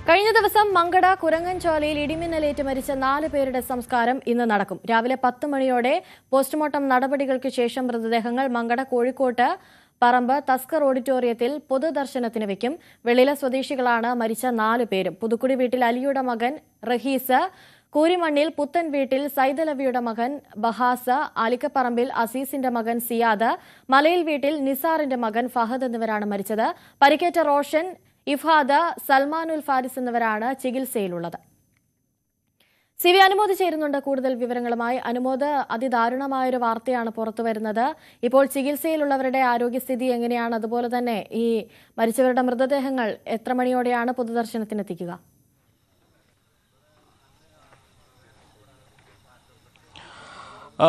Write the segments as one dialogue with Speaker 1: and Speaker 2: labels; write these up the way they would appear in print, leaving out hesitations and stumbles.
Speaker 1: കഴിഞ്ഞ ദിവസം മങ്കട കുരങ്ങൻചോലയിൽ ഇടിമിന്നലേറ്റ് മരിച്ച 4 പേരുടെ സംസ്കാരം ഇന്ന് നടക്കും. രാവിലെ 10 മണിയോടെ പോസ്റ്റ്മോർട്ടം നടപടികൾക്ക് ശേഷം മൃതദേഹങ്ങൾ മങ്കട കോഴിക്കോട്ട് പറമ്പ് തസ്കർ ഓഡിറ്റോറിയത്തിൽ പൊതുദർശനത്തിന് വയ്ക്കും. വെള്ളില സ്വദേശികളാണ് മരിച്ച 4 പേരും. പുതുക്കുടി വീട്ടിൽ അലിയുടെ മകൻ റഹീസ്, കൂരിമണ്ണിൽ പുത്തൻ വീട്ടിൽ സൈദലവിയുടെ മകൻ ബഹാസ്, ആലിക്കപ്പറമ്പിൽ അസീസിന്റെ മകൻ സിയാദ്, മലയിൽ വീട്ടിൽ നിസാറിന്റെ മകൻ ഫഹദ് എന്നിവരാണ് മരിച്ചത്. പരിക്കേറ്റ റോഷൻ, ഇഫാദ്, സൽമാനുൽ ഫാരിസ് എന്നിവരാണ് ചികിത്സയിലുള്ളത്. സി.വി. അനുമോദ് ചേരുന്നുണ്ട് കൂടുതൽ വിവരങ്ങളുമായി. അനുമോദ്, അതിദാരുണമായൊരു വാർത്തയാണ് പുറത്തുവരുന്നത്. ഇപ്പോൾ ചികിത്സയിലുള്ളവരുടെ ആരോഗ്യസ്ഥിതി എങ്ങനെയാണ്? അതുപോലെ തന്നെ ഈ മരിച്ചവരുടെ മൃതദേഹങ്ങൾ എത്ര മണിയോടെയാണ് പൊതുദർശനത്തിനെത്തിക്കുക?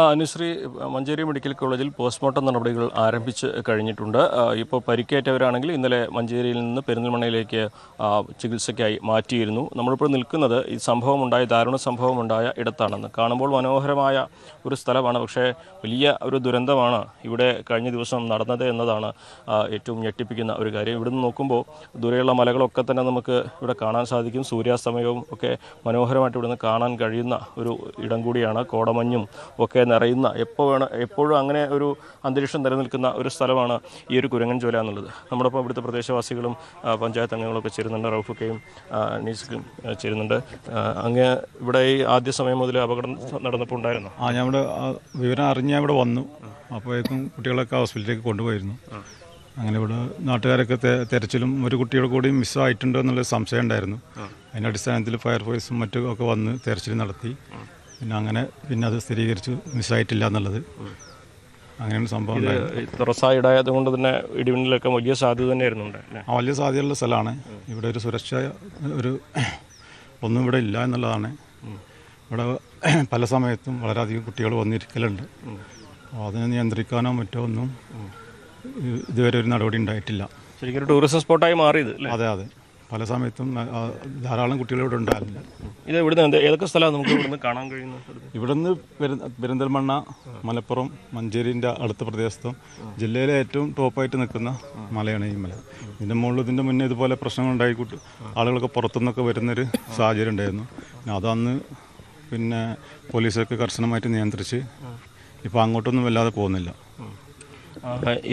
Speaker 2: അനുശ്രീ, മഞ്ചേരി മെഡിക്കൽ കോളേജിൽ പോസ്റ്റ്മോർട്ടം നടപടികൾ ആരംഭിച്ച് കഴിഞ്ഞിട്ടുണ്ട്. ഇപ്പോൾ പരിക്കേറ്റവരാണെങ്കിൽ ഇന്നലെ മഞ്ചേരിയിൽ നിന്ന് പെരിന്തൽമണ്ണയിലേക്ക് ചികിത്സയ്ക്കായി മാറ്റിയിരുന്നു. നമ്മളിപ്പോൾ നിൽക്കുന്നത് ഈ ദാരുണ സംഭവമുണ്ടായ ഇടത്താണെന്ന്. കാണുമ്പോൾ മനോഹരമായ ഒരു സ്ഥലമാണ്, പക്ഷേ വലിയ ഒരു ദുരന്തമാണ് ഇവിടെ കഴിഞ്ഞ ദിവസം നടന്നത് എന്നതാണ് ഏറ്റവും ഞെട്ടിപ്പിക്കുന്ന ഒരു കാര്യം. ഇവിടുന്ന് നോക്കുമ്പോൾ ദൂരെയുള്ള മലകളൊക്കെ തന്നെ നമുക്ക് ഇവിടെ കാണാൻ സാധിക്കും. സൂര്യാസ്തമയവും ഒക്കെ മനോഹരമായിട്ട് ഇവിടുന്ന് കാണാൻ കഴിയുന്ന ഒരു ഇടം കൂടിയാണ്. കോടമഞ്ഞും ഒക്കെ നിറയുന്ന എപ്പോഴും അങ്ങനെ ഒരു അന്തരീക്ഷം നിലനിൽക്കുന്ന ഒരു സ്ഥലമാണ് ഈ ഒരു കുരങ്ങൻചോല എന്നുള്ളത്. നമ്മളിപ്പോൾ ഇവിടുത്തെ പ്രദേശവാസികളും പഞ്ചായത്ത് അംഗങ്ങളൊക്കെ ചേരുന്നുണ്ട്. റൌഫൊക്കെയും നീസക്കും ചേരുന്നുണ്ട്. അങ്ങ് ഇവിടെ ഈ ആദ്യ സമയം മുതൽ അപകടം നടന്നപ്പോൾ ഉണ്ടായിരുന്നു?
Speaker 3: ഞാൻ ഇവിടെ വിവരം അറിഞ്ഞ് ഇവിടെ വന്നു. അപ്പോഴേക്കും കുട്ടികളൊക്കെ ഹോസ്പിറ്റലിലേക്ക് കൊണ്ടുപോയിരുന്നു. അങ്ങനെ ഇവിടെ നാട്ടുകാരൊക്കെ തെരച്ചിലും ഒരു കുട്ടിയുടെ കൂടി മിസ്സായിട്ടുണ്ടോ എന്നുള്ള സംശയം ഉണ്ടായിരുന്നു. അതിൻ്റെ അടിസ്ഥാനത്തിൽ ഫയർഫോഴ്സും മറ്റും ഒക്കെ വന്ന് തെരച്ചിൽ നടത്തി. പിന്നെ അത് സ്ഥിരീകരിച്ചു, മിസ്സായിട്ടില്ല എന്നുള്ളത്. അങ്ങനെയാണ് സംഭവം.
Speaker 2: തുറസായിടായതുകൊണ്ട് തന്നെ ഇടിമിന്നലൊക്കെ വലിയ സാധ്യത തന്നെയായിരുന്നു.
Speaker 3: വലിയ സാധ്യതയുള്ള സ്ഥലമാണ്. ഇവിടെ ഒരു സുരക്ഷ ഒന്നും ഇവിടെ ഇല്ല എന്നുള്ളതാണ്. ഇവിടെ പല സമയത്തും വളരെയധികം കുട്ടികൾ വന്നിരിക്കലുണ്ട്. അതിനെ നിയന്ത്രിക്കാനോ മറ്റോ ഒന്നും ഇതുവരെ ഒരു നടപടി ഉണ്ടായിട്ടില്ല.
Speaker 2: ശരിക്കും ഒരു ടൂറിസം സ്പോട്ടായി മാറിയത്.
Speaker 3: അതെ, പല സമയത്തും ധാരാളം കുട്ടികൾ ഇവിടെ ഉണ്ടായിരുന്നു.
Speaker 2: ഇത് ഇവിടുന്ന് ഏതൊക്കെ സ്ഥലമാണ് നമുക്ക് ഇവിടുന്ന് കാണാൻ കഴിയുന്നത്?
Speaker 3: ഇവിടുന്ന് പെരിന്തൽമണ്ണ, മലപ്പുറം, മഞ്ചേരിൻ്റെ അടുത്ത പ്രദേശത്തും ജില്ലയിലെ ഏറ്റവും ടോപ്പായിട്ട് നിൽക്കുന്ന മലയാണ് ഈ മല. ഇതിൻ്റെ മുകളിൽ ഇതിൻ്റെ മുന്നേ ഇതുപോലെ പ്രശ്നങ്ങളുണ്ടായി ആളുകളൊക്കെ പുറത്തുനിന്നൊക്കെ വരുന്നൊരു സാഹചര്യം ഉണ്ടായിരുന്നു. അതന്ന് പോലീസൊക്കെ കർശനമായിട്ട് നിയന്ത്രിച്ച് ഇപ്പോൾ അങ്ങോട്ടൊന്നും വല്ലാതെ പോകുന്നില്ല.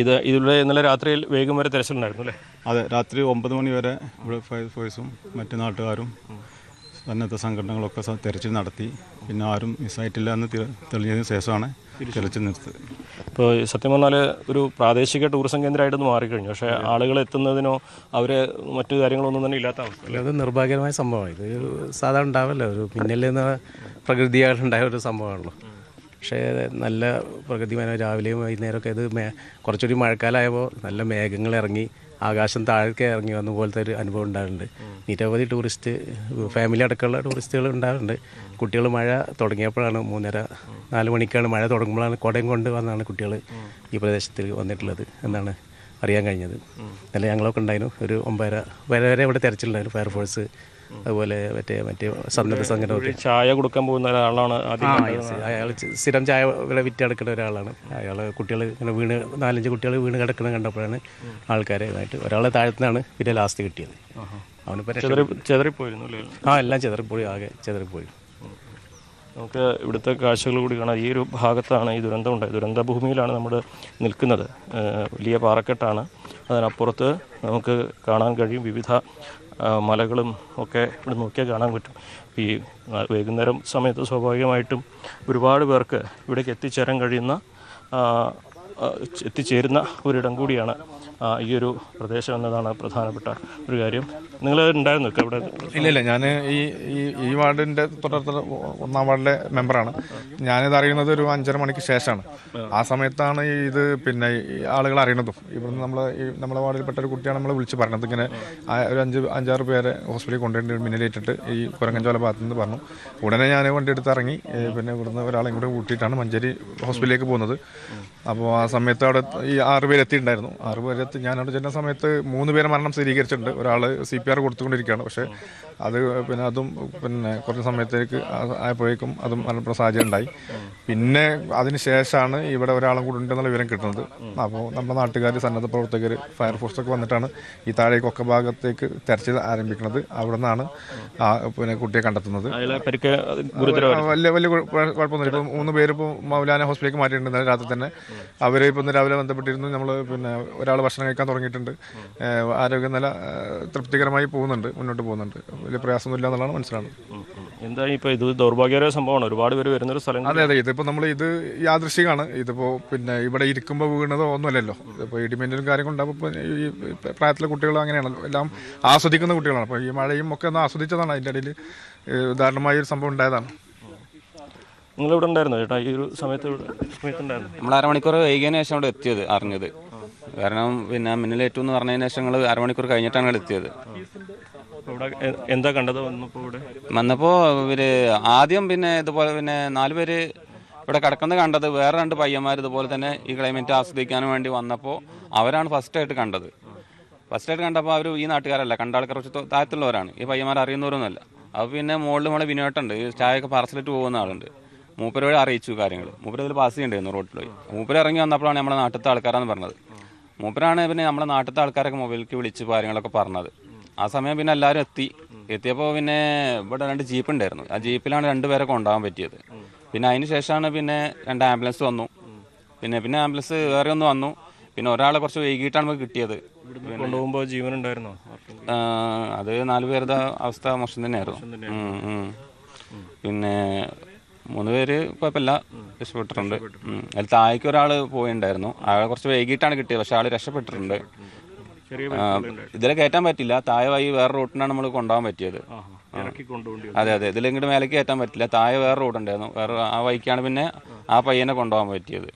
Speaker 2: ഇതിലൂടെ ഇന്നലെ രാത്രിയിൽ വേഗം വരെ തെരച്ചിലുണ്ടായിരുന്നു അല്ലേ?
Speaker 3: അതെ, രാത്രി 9 മണി വരെ ഇവിടെ ഫയർഫോഴ്സും മറ്റു നാട്ടുകാരും സന്നദ്ധ സംഘടനകളൊക്കെ തെരച്ചിൽ നടത്തി. പിന്നെ ആരും മിസ്സായിട്ടില്ല എന്ന് തെളിഞ്ഞതിന് ശേഷമാണ് തെരച്ചിൽ നിർത്തിയത്.
Speaker 2: ഇപ്പോൾ സത്യം പറഞ്ഞാൽ ഒരു പ്രാദേശിക ടൂറിസം കേന്ദ്രമായിട്ടൊന്ന് മാറിക്കഴിഞ്ഞു. പക്ഷേ ആളുകൾ എത്തുന്നതിനോ അവരെ മറ്റു കാര്യങ്ങളൊന്നും തന്നെ ഇല്ലാത്ത അവസ്ഥ.
Speaker 4: അത് നിർഭാഗ്യമായ സംഭവമാണ്. ഇത് സാധാരണ ഉണ്ടാവില്ല. ഒരു പിന്നിൽ പ്രകൃതിയായിട്ടുണ്ടായ ഒരു സംഭവമാണല്ലോ. പക്ഷേ നല്ല പ്രകൃതിമായ രാവിലെയും വൈകുന്നേരമൊക്കെ ഇത് കുറച്ചുകൂടി മഴക്കാലമായപ്പോൾ നല്ല മേഘങ്ങൾ ഇറങ്ങി ആകാശം താഴേക്ക് ഇറങ്ങി വന്ന പോലത്തെ ഒരു അനുഭവം ഉണ്ടാകുന്നുണ്ട്. നിരവധി ഫാമിലി അടക്കമുള്ള ടൂറിസ്റ്റുകൾ ഉണ്ടാകുന്നുണ്ട്. കുട്ടികൾ മഴ തുടങ്ങിയപ്പോഴാണ് 3:30-4 മണിക്കാണ് മഴ തുടങ്ങുമ്പോഴാണ് കുടയും കൊണ്ട് വന്നാണ് കുട്ടികൾ ഈ പ്രദേശത്തിൽ വന്നിട്ടുള്ളത് എന്നാണ് അറിയാൻ കഴിഞ്ഞത്. നല്ല ഞങ്ങളൊക്കെ ഉണ്ടായിരുന്നു. ഒരു 9:30 വരെ ഇവിടെ തെരച്ചിലുണ്ടായിരുന്നു. ഫയർഫോഴ്സ് അതുപോലെ മറ്റേ സന്നദ്ധ സംഘടന.
Speaker 2: ചായ കൊടുക്കാൻ പോകുന്ന ഒരാളാണ്
Speaker 4: അയാൾ സ്ഥിരം ചായ വിറ്റെടുക്കുന്ന ഒരാളാണ്. അയാൾ കുട്ടികൾ ഇങ്ങനെ 4-5 കുട്ടികൾ വീണ് കിടക്കുന്നത് കണ്ടപ്പോഴാണ് ആൾക്കാരായിട്ട് ഒരാളെ താഴത്തുനിന്നാണ് പിന്നെ ലാസ്റ്റ് കിട്ടിയത്.
Speaker 2: ചെതറിപ്പോയിരുന്നു.
Speaker 4: എല്ലാം ചെതറിപ്പോയി, ആകെ ചെതറിപ്പോയി.
Speaker 2: നമുക്ക് ഇവിടുത്തെ കാഴ്ചകൾ കൂടി കാണാം. ഈ ഒരു ഭാഗത്താണ് ഈ ദുരന്തം ഉണ്ടായത്. ദുരന്ത ഭൂമിയിലാണ് നമ്മൾ നിൽക്കുന്നത്. വലിയ പാറക്കെട്ടാണ്. അതിനപ്പുറത്ത് നമുക്ക് കാണാൻ കഴിയും വിവിധ മലകളും ഒക്കെ ഇവിടെ നോക്കിയാൽ കാണാൻ പറ്റും. ഈ വൈകുന്നേരം സമയത്ത് സ്വാഭാവികമായിട്ടും ഒരുപാട് പേർക്ക് ഇവിടേക്ക് എത്തിച്ചേരുന്ന ഒരിടം കൂടിയാണ് ഈ ഒരു പ്രദേശം എന്നതാണ് പ്രധാനപ്പെട്ട ഒരു കാര്യം. നിങ്ങൾ ഉണ്ടായിരുന്നു ഇവിടെ?
Speaker 5: ഇല്ല, ഞാൻ ഈ വാർഡിൻ്റെ തൊട്ടടുത്ത 1-ാം വാർഡിലെ മെമ്പറാണ്. ഞാനിത് അറിയുന്നത് ഒരു 5:30 മണിക്ക് ശേഷമാണ്. ആ സമയത്താണ് ഇത് ഈ ആളുകൾ അറിയണതും. ഇവിടുന്ന് നമ്മളെ വാർഡിൽപ്പെട്ട ഒരു കുട്ടിയാണ് നമ്മളെ വിളിച്ച് പറഞ്ഞത്. ഇങ്ങനെ ഒരു 5-6 പേരെ ഹോസ്പിറ്റലിൽ കൊണ്ടുപോയി മിന്നലേറ്റിട്ട് ഈ കുരങ്ങൻചോല ഭാഗത്തു നിന്ന് പറഞ്ഞു. ഉടനെ ഞാൻ വണ്ടി എടുത്ത് ഇറങ്ങി. പിന്നെ ഇവിടുന്ന് ഒരാളെ കൂടെ കൂട്ടിയിട്ടാണ് മഞ്ചേരി ഹോസ്പിറ്റലിലേക്ക് പോകുന്നത്. അപ്പോൾ ആ സമയത്ത് അവിടെ ഈ 6 പേര് എത്തിയിട്ടുണ്ടായിരുന്നു. 6 പേരെത്തി ഞാനവിടെ ചെന്ന സമയത്ത് 3 പേരെ മരണം സ്ഥിരീകരിച്ചിട്ടുണ്ട്. ഒരാൾ CPR കൊടുത്തുകൊണ്ടിരിക്കുകയാണ്. പക്ഷേ അത് അതും കുറച്ച് സമയത്തേക്ക് ആയപ്പോഴേക്കും അതും മരണപ്പെട്ട സാഹചര്യം ഉണ്ടായി. പിന്നെ അതിന് ശേഷമാണ് ഇവിടെ ഒരാളും കൂടെ ഉണ്ടെന്നുള്ള വിവരം കിട്ടുന്നത്. അപ്പോൾ നമ്മുടെ നാട്ടുകാർ, സന്നദ്ധ പ്രവർത്തകർ, ഫയർഫോഴ്സൊക്കെ വന്നിട്ടാണ് ഈ താഴേക്കൊക്കെ ഭാഗത്തേക്ക് തെരച്ചിൽ ആരംഭിക്കുന്നത്. അവിടെ നിന്നാണ് കുട്ടിയെ കണ്ടെത്തുന്നത്. വലിയ കുഴപ്പമൊന്നുമില്ല. ഇപ്പോൾ 3 പേര് ഇപ്പോൾ മൗലാന ഹോസ്പിറ്റലിലേക്ക് മാറ്റിയിട്ടുണ്ട് രാത്രി തന്നെ. അവർ ഇന്ന് രാവിലെ ബന്ധപ്പെട്ടിരുന്നു. നമ്മൾ ഒരാൾ ഭക്ഷണം കഴിക്കാൻ തുടങ്ങിയിട്ടുണ്ട്. ആരോഗ്യനില തൃപ്തികരമായി പോകുന്നുണ്ട്, മുന്നോട്ട് പോകുന്നുണ്ട്. വലിയ പ്രയാസമൊന്നുമില്ല എന്നുള്ളതാണ് മനസ്സിലാവുന്നത്.
Speaker 2: എന്താ ഇപ്പോൾ ഇത് ദൗർഭാഗ്യകരമായ സംഭവമാണ്. ഒരുപാട് പേര് വരുന്നൊരു സ്ഥലം.
Speaker 5: അതെ, ഇതിപ്പോൾ ഇത് യാദൃശ്ചികമാണ്. ഇതിപ്പോൾ ഇവിടെ ഇരിക്കുമ്പോൾ വീണതോ ഒന്നുമല്ലല്ലോ. ഇപ്പോൾ ഇടിമിന്നലും കാര്യങ്ങളും ഉണ്ടാകുമ്പോൾ ഈ പ്രായത്തിലെ കുട്ടികൾ അങ്ങനെയാണല്ലോ, എല്ലാം ആസ്വദിക്കുന്ന കുട്ടികളാണ്. അപ്പോൾ ഈ മഴയും ഒക്കെ ഒന്ന് ആസ്വദിച്ചതാണ്. അതിൻ്റെ ഇടയിൽ ഉദാഹരണമായ ഒരു സംഭവം ഉണ്ടായതാണ്.
Speaker 2: നിങ്ങളിവിടെ ഉണ്ടായിരുന്നു ചേട്ടാ ഈ ഒരു സമയത്തുണ്ടായിരുന്നു?
Speaker 6: നമ്മൾ അരമണിക്കൂർ വൈകിയതിന് ശേഷം അവിടെ എത്തിയത് അറിഞ്ഞത്. കാരണം മിന്നലേറ്റു എന്ന് പറഞ്ഞതിന് ശേഷം ഞങ്ങൾ അരമണിക്കൂർ കഴിഞ്ഞിട്ടാണ് ഇവിടെ എത്തിയത്.
Speaker 2: എന്താ കണ്ടത്
Speaker 6: വന്നപ്പോൾ ഇവര് ആദ്യം ഇതുപോലെ 4 പേര് ഇവിടെ കിടക്കുന്നത് കണ്ടത്. വേറെ 2 പയ്യന്മാർ ഇതുപോലെ തന്നെ ഈ ക്ലൈമറ്റ് ആസ്വദിക്കാനും വേണ്ടി വന്നപ്പോൾ അവരാണ് ഫസ്റ്റായിട്ട് കണ്ടത്. ഫസ്റ്റായിട്ട് കണ്ടപ്പോൾ അവർ ഈ നാട്ടുകാരല്ല, കണ്ട ആൾക്കാർ കുറച്ച് താഴത്തുള്ളവരാണ്. ഈ പയ്യന്മാർ അറിയുന്നവരൊന്നുമല്ല. അപ്പോൾ മുകളിൽ നമ്മളെ വിനോട്ടുണ്ട്, ഈ ചായയൊക്കെ പാർസലിട്ട് പോകുന്ന ആളുണ്ട്. മൂപ്പരോട് അറിയിച്ചു കാര്യങ്ങൾ. മൂപ്പര് ഇതിൽ പാസ് ചെയ്യണ്ടായിരുന്നു റോഡിൽ പോയി. മൂപ്പര് ഇറങ്ങി വന്നപ്പോഴാണ് നമ്മളെ നാട്ടിലത്തെ ആൾക്കാരാന്ന് പറഞ്ഞത്. മൂപ്പരാണ് നമ്മളെ നാട്ടിലത്തെ ആൾക്കാരൊക്കെ മൊബൈലിലേക്ക് വിളിച്ച് കാര്യങ്ങളൊക്കെ പറഞ്ഞത്. ആ സമയം എല്ലാവരും എത്തിയപ്പോൾ ഇവിടെ 2 ജീപ്പ് ഉണ്ടായിരുന്നു. ആ ജീപ്പിലാണ് 2 പേരെ കൊണ്ടുപോകാൻ പറ്റിയത്. അതിന് ശേഷമാണ് 2 ആംബുലൻസ് വന്നു. പിന്നെ ആംബുലൻസ് വേറെ ഒന്ന് വന്നു. ഒരാളെ കുറച്ച് വൈകിട്ടാണ് നമുക്ക് കിട്ടിയത്.
Speaker 2: കൊണ്ടുപോകുമ്പോൾ ജീവൻ ഉണ്ടായിരുന്നോ?
Speaker 6: അത് 4 പേരുടെ അവസ്ഥ മോശം തന്നെയായിരുന്നു. 3 പേര് കുഴപ്പമില്ല, രക്ഷപ്പെട്ടിട്ടുണ്ട്. അതിൽ താഴേക്ക് ഒരാൾ പോയിണ്ടായിരുന്നു. അയാളെ കുറച്ച് വൈകിട്ടാണ് കിട്ടിയത്. പക്ഷെ ആൾ രക്ഷപ്പെട്ടിട്ടുണ്ട്. ഇതിലെ കയറ്റാൻ പറ്റില്ല. താഴെ വഴി വേറെ റൂട്ടിനാണ് നമ്മൾ കൊണ്ടുപോകാൻ പറ്റിയത്. അതെ, ഇതിലിങ്ങോട്ട് മേലേക്ക് കയറ്റാൻ പറ്റില്ല. താഴെ വേറെ റൂട്ട് ഉണ്ടായിരുന്നു. ആ വഴിക്കാണ് ആ പയ്യനെ കൊണ്ടുപോകാൻ പറ്റിയത്.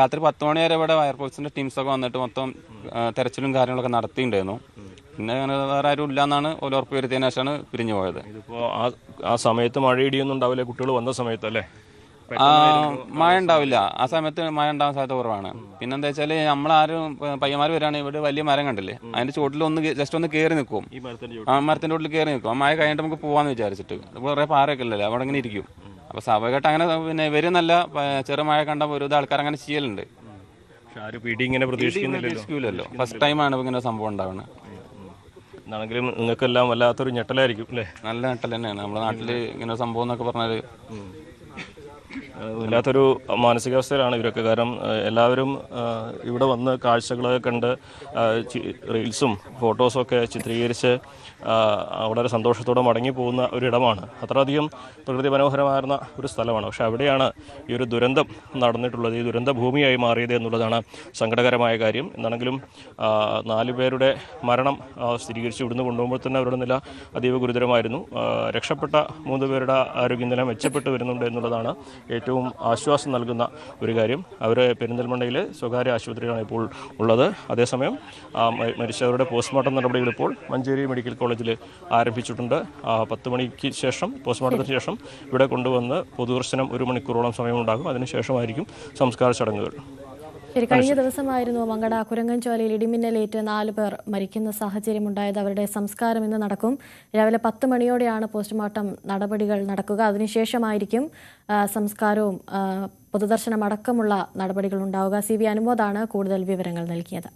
Speaker 6: രാത്രി 10 മണി വരെ ഇവിടെ ഫയർഫോഴ്സിന്റെ ടീംസൊക്കെ വന്നിട്ട് മൊത്തം തെരച്ചിലും കാര്യങ്ങളൊക്കെ നടത്തിയിട്ടുണ്ടായിരുന്നു. വേറെ ആരും ഇല്ല എന്നാണ് ഉറപ്പ് വരുത്തിയതിനു ശേഷമാണ് പിരിഞ്ഞു പോയത്.
Speaker 2: ഇതിപ്പോൾ ആ സമയത്ത് മഴ ഇടിയൊന്നും ഉണ്ടാവില്ല, കുട്ടികൾ വന്ന സമയത്തല്ലേ?
Speaker 6: മഴ ഉണ്ടാവില്ല. ആ സമയത്ത് മഴ ഉണ്ടാവാൻ സാധ്യത കുറവാണ്. പിന്നെന്താ വെച്ചാൽ നമ്മളാരും പയ്യന്മാർ വരികയാണ്. ഇവിടെ വലിയ മരം കണ്ടില്ലേ, അതിന്റെ ചുവട്ടിൽ ജസ്റ്റ് ഒന്ന് കയറി നിൽക്കും. മരത്തിന്റെ ചുവട്ടിൽ കയറി നിൽക്കും. ആ മഴ കഴിഞ്ഞിട്ട് നമുക്ക് പോകാന്ന് വിചാരിച്ചിട്ട്. കുറേ പാറയൊക്കെ ഇല്ലല്ലോ, അവിടെ അങ്ങനെ ഇരിക്കും. അപ്പൊ സ്വാഭാവികമായിട്ട് അങ്ങനെ ഇവരെന്നല്ല, ചെറു മഴ കണ്ട ഒരു ആൾക്കാർ അങ്ങനെ ചെയ്യലുണ്ട്. പ്രതീക്ഷിക്കില്ലല്ലോ. ഫസ്റ്റ് ടൈമാണ് ഇങ്ങനെ സംഭവം ഉണ്ടാവുന്നത്.
Speaker 2: എന്നാണെങ്കിലും നിങ്ങൾക്കെല്ലാം വല്ലാത്തൊരു ഞെട്ടലായിരിക്കും അല്ലേ?
Speaker 6: നല്ല ഞെട്ടൽ തന്നെയാണ്. നമ്മുടെ നാട്ടിൽ ഇങ്ങനെ സംഭവം എന്നൊക്കെ പറഞ്ഞാൽ
Speaker 2: വല്ലാത്തൊരു മാനസികാവസ്ഥയിലാണ് ഇവരൊക്കെ. കാരണം എല്ലാവരും ഇവിടെ വന്ന് കാഴ്ചകളൊക്കെ കണ്ട് റീൽസും ഫോട്ടോസും ഒക്കെ ചിത്രീകരിച്ച് വളരെ സന്തോഷത്തോടെ മടങ്ങി പോകുന്ന ഒരിടമാണ്. അത്രയധികം പ്രകൃതി മനോഹരമായിരുന്ന ഒരു സ്ഥലമാണ്. പക്ഷെ അവിടെയാണ് ഈ ഒരു ദുരന്തം നടന്നിട്ടുള്ളത്, ഈ ദുരന്ത ഭൂമിയായി മാറിയത് എന്നുള്ളതാണ് സങ്കടകരമായ കാര്യം. എന്താണെങ്കിലും 4 പേരുടെ മരണം സ്ഥിരീകരിച്ച് ഇവിടുന്ന് കൊണ്ടുപോകുമ്പോൾ തന്നെ അവരുടെ നില അതീവ ഗുരുതരമായിരുന്നു. രക്ഷപ്പെട്ട 3 പേരുടെ ആരോഗ്യനില മെച്ചപ്പെട്ടു വരുന്നുണ്ട് എന്നുള്ളതാണ് ഏറ്റവും ആശ്വാസം നൽകുന്ന ഒരു കാര്യം. അവർ പെരിന്തൽമണ്ണയിലെ സ്വകാര്യ ആശുപത്രിയിലാണ് ഇപ്പോൾ ഉള്ളത്. അതേസമയം മരിച്ചവരുടെ പോസ്റ്റ്മോർട്ടം നടപടികൾ ഇപ്പോൾ മഞ്ചേരി മെഡിക്കൽ കോളേജിൽ ആരംഭിച്ചിട്ടുണ്ട്. 10 മണിക്ക് ശേഷം പോസ്റ്റ്മോർട്ടത്തിന് ശേഷം ഇവിടെ കൊണ്ടുവന്ന് പൊതുദർശനം 1 മണിക്കൂറോളം സമയമുണ്ടാകും. അതിനുശേഷമായിരിക്കും സംസ്കാര ചടങ്ങുകൾ.
Speaker 1: കഴിഞ്ഞ ദിവസമായിരുന്നു മങ്കട കുരങ്ങൻചോലയിൽ ഇടിമിന്നലേറ്റ് 4 പേർ മരിക്കുന്ന സാഹചര്യമുണ്ടായത്. അവരുടെ സംസ്കാരം ഇന്ന് നടക്കും. രാവിലെ 10 മണിയോടെയാണ് പോസ്റ്റ്മോർട്ടം നടപടികൾ നടക്കുക. അതിനുശേഷമായിരിക്കും സംസ്കാരവും പൊതുദർശനം അടക്കമുള്ള നടപടികൾ ഉണ്ടാവുക. CB അനുമോദാണ് കൂടുതൽ വിവരങ്ങൾ നൽകിയത്.